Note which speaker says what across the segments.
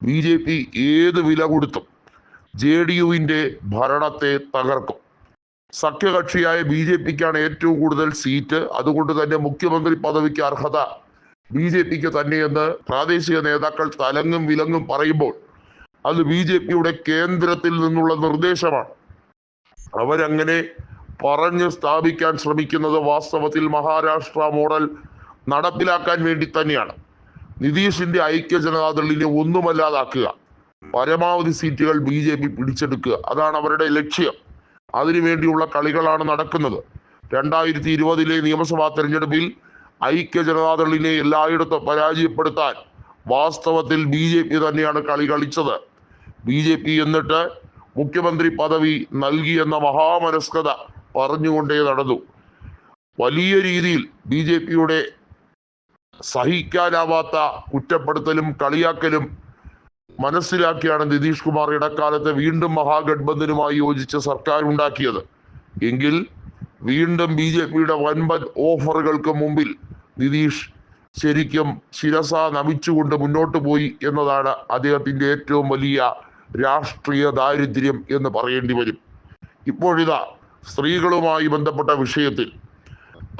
Speaker 1: BJP ഏത് വില കൊടുത്തും JDUവിന്റെ ഭരണത്തെ തകർക്കും. സഖ്യകക്ഷിയായ BJPക്കാണ് ഏറ്റവും കൂടുതൽ സീറ്റ്. അതുകൊണ്ട് തന്നെ മുഖ്യമന്ത്രി പദവിക്ക് അർഹത BJPക്ക് തന്നെയെന്ന് പ്രാദേശിക നേതാക്കൾ തലങ്ങും വിലങ്ങും പറയുമ്പോൾ അത് BJPയുടെ കേന്ദ്രത്തിൽ നിന്നുള്ള നിർദ്ദേശമാണ്. അവരങ്ങനെ പറഞ്ഞു സ്ഥാപിക്കാൻ ശ്രമിക്കുന്നത് വാസ്തവത്തിൽ മഹാരാഷ്ട്ര മോഡൽ നടപ്പിലാക്കാൻ വേണ്ടി തന്നെയാണ്. നിതീഷിന്റെ ഐക്യ ജനതാദളിനെ ഒന്നുമല്ലാതാക്കുക, പരമാവധി സീറ്റുകൾ BJP പിടിച്ചെടുക്കുക, അതാണ് അവരുടെ ലക്ഷ്യം. അതിനുവേണ്ടിയുള്ള കളികളാണ് നടക്കുന്നത്. 2020 നിയമസഭാ തെരഞ്ഞെടുപ്പിൽ ഐക്യ ജനതാദളിനെ എല്ലായിടത്തും പരാജയപ്പെടുത്താൻ വാസ്തവത്തിൽ BJP തന്നെയാണ് കളി കളിച്ചത്. BJP എന്നിട്ട് മുഖ്യമന്ത്രി പദവി നൽകിയെന്ന മഹാമനസ്കത പറഞ്ഞുകൊണ്ടേ നടന്നു. വലിയ രീതിയിൽ BJPയുടെ സഹിക്കാനാവാത്ത കുറ്റപ്പെടുത്തലും കളിയാക്കലും മനസ്സിലാക്കിയാണ് നിതീഷ് കുമാർ ഇടക്കാലത്ത് വീണ്ടും മഹാഗഡ്ബന്ധനുമായി യോജിച്ച് സർക്കാർ ഉണ്ടാക്കിയത്. എങ്കിൽ വീണ്ടും BJPയുടെ വൻപൻ ഓഫറുകൾക്ക് മുമ്പിൽ നിതീഷ് ശരിക്കും ശിരസ നമിച്ചുകൊണ്ട് മുന്നോട്ട് പോയി എന്നതാണ് അദ്ദേഹത്തിന്റെ ഏറ്റവും വലിയ രാഷ്ട്രീയ ദാരിദ്ര്യം എന്ന് പറയേണ്ടി വരും. ഇപ്പോഴിതാ സ്ത്രീകളുമായി ബന്ധപ്പെട്ട വിഷയത്തിൽ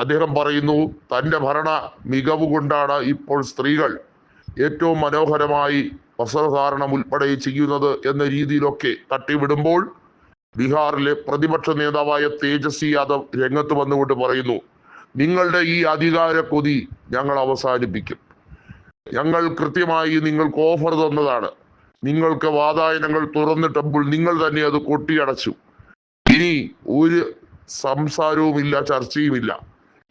Speaker 1: അദ്ദേഹം പറയുന്നു, തൻ്റെ ഭരണ മികവ് കൊണ്ടാണ് ഇപ്പോൾ സ്ത്രീകൾ ഏറ്റവും മനോഹരമായി വസ്ത്രധാരണം ഉൾപ്പെടെ ചെയ്യുന്നത് എന്ന രീതിയിലൊക്കെ തട്ടിവിടുമ്പോൾ ബീഹാറിലെ പ്രതിപക്ഷ നേതാവായ തേജസ്വി യാദവ് രംഗത്ത് വന്നുകൊണ്ട് പറയുന്നു, നിങ്ങളുടെ ഈ അധികാര കൊതി ഞങ്ങൾ അവസാനിപ്പിക്കും. ഞങ്ങൾ കൃത്യമായി നിങ്ങൾക്ക് ഓഫർ തന്നതാണ്. നിങ്ങൾക്ക് വാതായനങ്ങൾ തുറന്നിട്ടപ്പോൾ നിങ്ങൾ തന്നെ അത് കൊട്ടിയടച്ചു. ഇനി ഒരു സംസാരവുമില്ല, ചർച്ചയുമില്ല.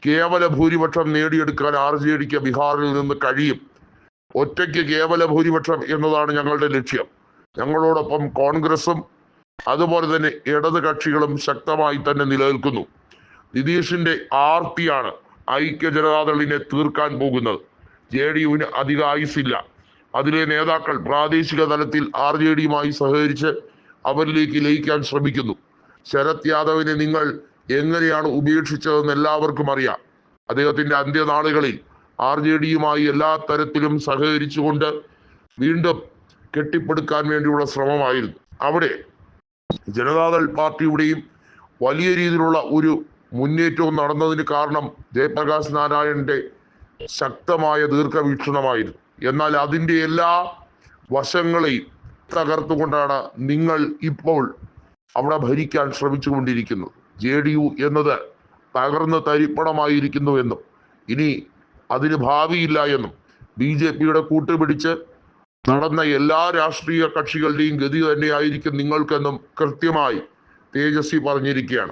Speaker 1: കേവല ഭൂരിപക്ഷം നേടിയെടുക്കാൻ RJDക്ക് ബീഹാറിൽ നിന്ന് കഴിയും. ഒറ്റയ്ക്ക് കേവല ഭൂരിപക്ഷം എന്നതാണ് ഞങ്ങളുടെ ലക്ഷ്യം. ഞങ്ങളോടൊപ്പം കോൺഗ്രസും അതുപോലെ തന്നെ ഇടത് കക്ഷികളും ശക്തമായി തന്നെ നിലനിൽക്കുന്നു. നിതീഷിന്റെ ആർത്തിയാണ് ഐക്യ ജനതാദളിനെ തീർക്കാൻ പോകുന്നത്. JDUവിന് അധിക ആയുസില്ല. അതിലെ നേതാക്കൾ പ്രാദേശിക തലത്തിൽ RJDയുമായി സഹകരിച്ച് അവരിലേക്ക് ലയിക്കാൻ ശ്രമിക്കുന്നു. ശരത് യാദവിനെ നിങ്ങൾ എങ്ങനെയാണ് ഉപേക്ഷിച്ചതെന്ന് എല്ലാവർക്കും അറിയാം. അദ്ദേഹത്തിന്റെ അന്ത്യനാളുകളിൽ RJDയുമായി എല്ലാ തരത്തിലും സഹകരിച്ചുകൊണ്ട് വീണ്ടും കെട്ടിപ്പടുക്കാൻ വേണ്ടിയുള്ള ശ്രമമായിരുന്നു. അവിടെ ജനതാദൾ പാർട്ടിയുടെയും വലിയ രീതിയിലുള്ള ഒരു മുന്നേറ്റവും നടന്നതിന് കാരണം ജയപ്രകാശ് നാരായണന്റെ ശക്തമായ ദീർഘവീക്ഷണമായിരുന്നു. എന്നാൽ അതിൻ്റെ എല്ലാ വശങ്ങളെയും തകർത്തുകൊണ്ടാണ് നിങ്ങൾ ഇപ്പോൾ അവിടെ ഭരിക്കാൻ ശ്രമിച്ചുകൊണ്ടിരിക്കുന്നത്. JDU എന്നത് തകർന്ന് തരിപ്പണമായിരിക്കുന്നു എന്നും ഇനി അതിന് ഭാവിയില്ല എന്നും BJPയുടെ കൂട്ടുപിടിച്ച് നടന്ന എല്ലാ രാഷ്ട്രീയ കക്ഷികളുടെയും ഗതി തന്നെയായിരിക്കും നിങ്ങൾക്കെന്നും കൃത്യമായി തേജസ്വി പറഞ്ഞിരിക്കുകയാണ്.